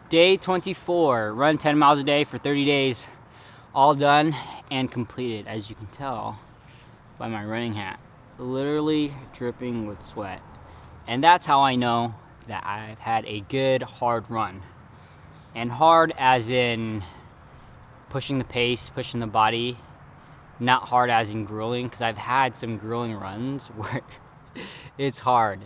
Day 24, run 10 miles a day for 30 days, all done and completed, as you can tell by my running hat. Literally dripping with sweat. And that's how I know that I've had a good hard run. And hard as in pushing the pace, pushing the body, not hard as in grueling, because I've had some grueling runs where it's hard.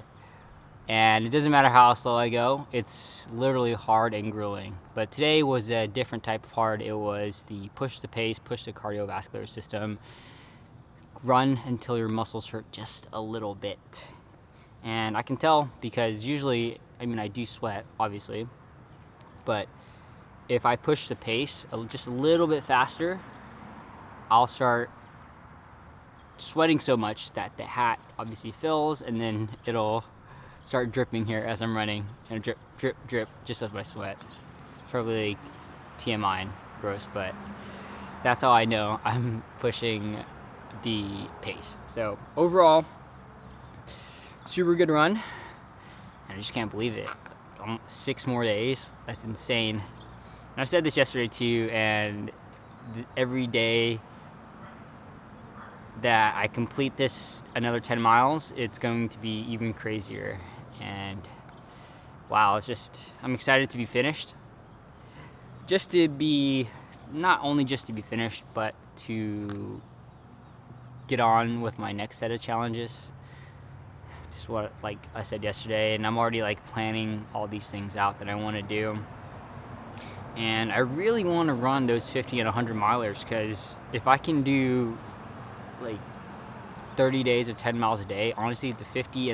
And it doesn't matter how slow I go, it's literally hard and grueling. But today was a different type of hard. It was the push the pace, push the cardiovascular system, run until your muscles hurt just a little bit. And I can tell because usually, I do sweat, obviously, but if I push the pace just a little bit faster, I'll start sweating so much that the hat obviously fills, and then it'll start dripping here as I'm running, and drip, drip, drip, just as my sweat. Probably TMI and gross, but that's how I know I'm pushing the pace. So overall, super good run, and I just can't believe it. 6 more days, that's insane. And I said this yesterday too, and every day that I complete this another 10 miles, it's going to be even crazier. And wow, I'm excited to be finished. Just to be, not only just to be finished, but to get on with my next set of challenges. This is what, like I said yesterday, and I'm already planning all these things out that I want to do. And I really want to run those 50 and 100 milers, because if I can do 30 days of 10 miles a day, honestly, the 50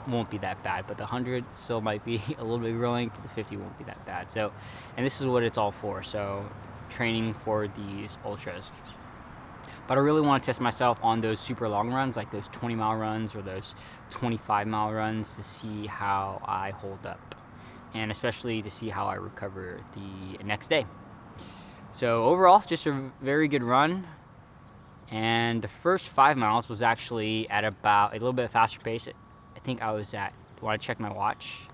won't be that bad, but the 100 still might be a little bit growing, but the 50 won't be that bad. So, and this is what it's all for. So, training for these ultras. But I really want to test myself on those super long runs, like those 20-mile runs or those 25-mile runs, to see how I hold up, and especially to see how I recover the next day. So overall, just a very good run. And the first 5 miles was actually at about a little bit faster pace. I think I was at, when I checked my watch,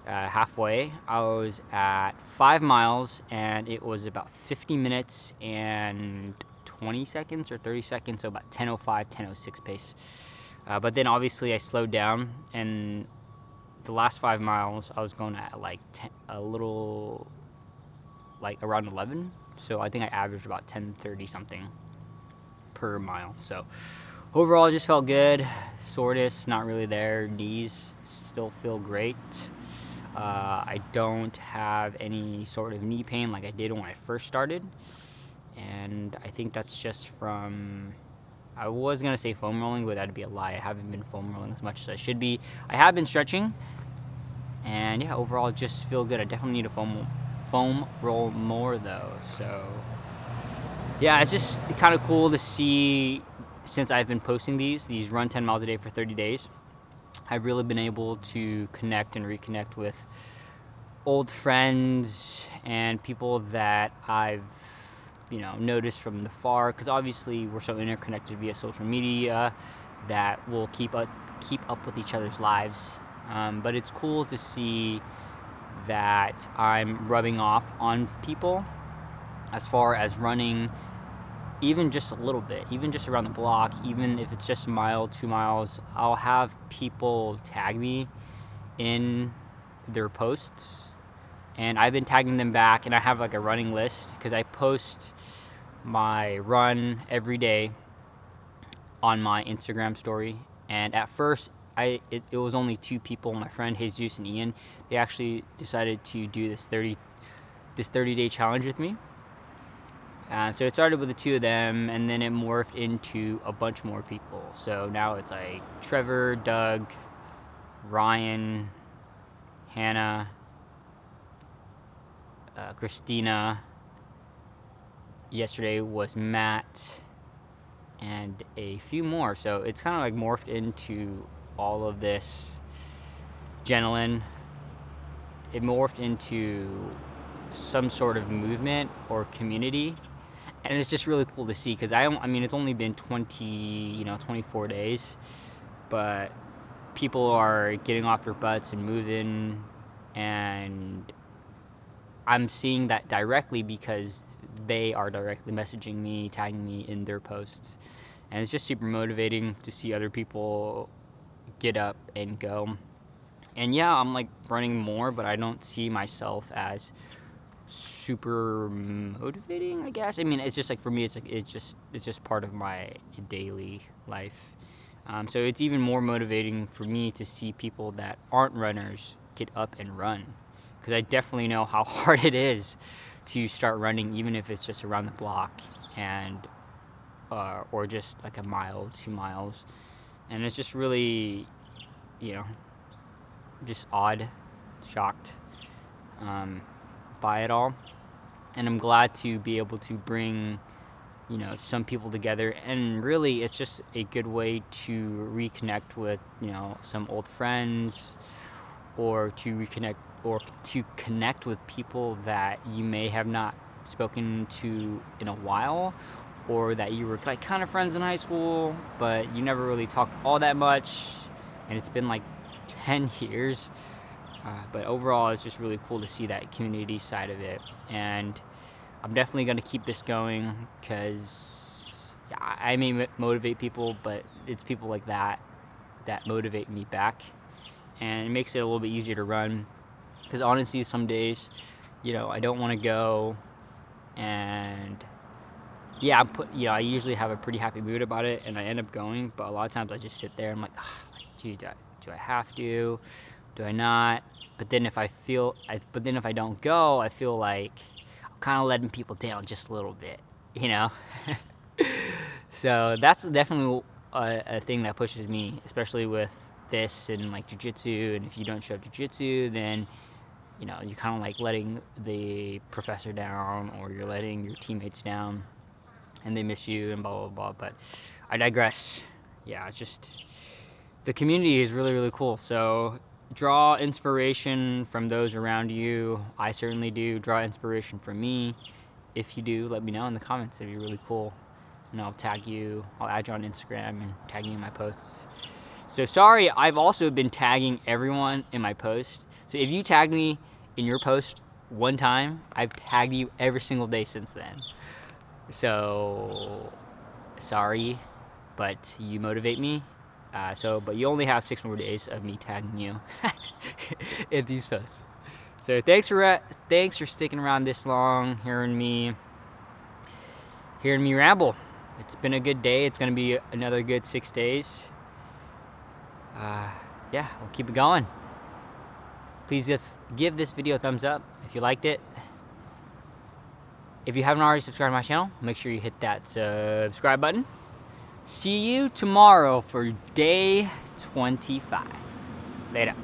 halfway, I was at 5 miles, and it was about 50 minutes and 20 seconds or 30 seconds, so about 10:05, 10:06 pace. But then obviously I slowed down, and the last 5 miles I was going at around 11. So I think I averaged about 10:30 something per mile. So overall, it just felt good. Soreness not really there. Knees still feel great. I don't have any sort of knee pain like I did when I first started, and I think that's just from, I was gonna say foam rolling, but that'd be a lie. I haven't been foam rolling as much as I should be. I have been stretching, and yeah, overall just feel good. I definitely need to foam roll more though. So yeah, it's just kind of cool to see, since I've been posting these run 10 miles a day for 30 days, I've really been able to connect and reconnect with old friends and people that I've noticed from the far, because obviously we're so interconnected via social media that we'll keep up with each other's lives. But it's cool to see that I'm rubbing off on people as far as running, even just a little bit, even just around the block, even if it's just a mile, 2 miles. I'll have people tag me in their posts, and I've been tagging them back, and I have a running list, because I post my run every day on my Instagram story. And at first it was only 2 people, my friend Jesus and Ian. They actually decided to do this 30-day challenge with me. So it started with the 2 of them, and then it morphed into a bunch more people. So now it's Trevor, Doug, Ryan, Hannah, Christina. Yesterday was Matt, and a few more. So it's kind of morphed into all of this. Jenilyn. It morphed into some sort of movement or community, and it's just really cool to see, because it's only been 24 days, but people are getting off their butts and moving and I'm seeing that directly because they are directly messaging me, tagging me in their posts, and it's just super motivating to see other people get up and go. And yeah, I'm like running more, but I don't see myself as super motivating, I guess. I mean, it's just like, for me, it's just part of my daily life. So it's even more motivating for me to see people that aren't runners get up and run, because I definitely know how hard it is to start running, even if it's just around the block, and or just like a mile, 2 miles. And it's just really, just odd, shocked by it all. And I'm glad to be able to bring some people together, and really it's just a good way to reconnect with some old friends, or to connect with people that you may have not spoken to in a while, or that you were like kind of friends in high school but you never really talked all that much, and it's been like 10 years. But overall, it's just really cool to see that community side of it, and I'm definitely going to keep this going, because I may motivate people, but it's people like that motivate me back, and it makes it a little bit easier to run. Because honestly, some days, I don't want to go, and I usually have a pretty happy mood about it, and I end up going. But a lot of times I just sit there, and I'm like, gee, do I have to? Do I not? But then if I don't go, I feel like I'm kind of letting people down just a little bit, So that's definitely a thing that pushes me, especially with this and like jiu-jitsu. And if you don't show up jiu-jitsu, then you're kind of like letting the professor down, or you're letting your teammates down, and they miss you, and blah blah blah. But I digress. Yeah, it's just, the community is really, really cool. So draw inspiration from those around you. I certainly do. Draw inspiration from me. If you do, let me know in the comments. It'd be really cool, and I'll tag you. I'll add you on Instagram and tag you in my posts. So sorry, I've also been tagging everyone in my posts. So if you tagged me in your post one time, I've tagged you every single day since then. So sorry, but you motivate me. But you only have 6 more days of me tagging you in these posts. So thanks for sticking around this long, hearing me ramble. It's been a good day. It's gonna be another good 6 days. Yeah, we'll keep it going. Please give this video a thumbs up if you liked it. If you haven't already subscribed to my channel, make sure you hit that subscribe button. See you tomorrow for day 25. Later.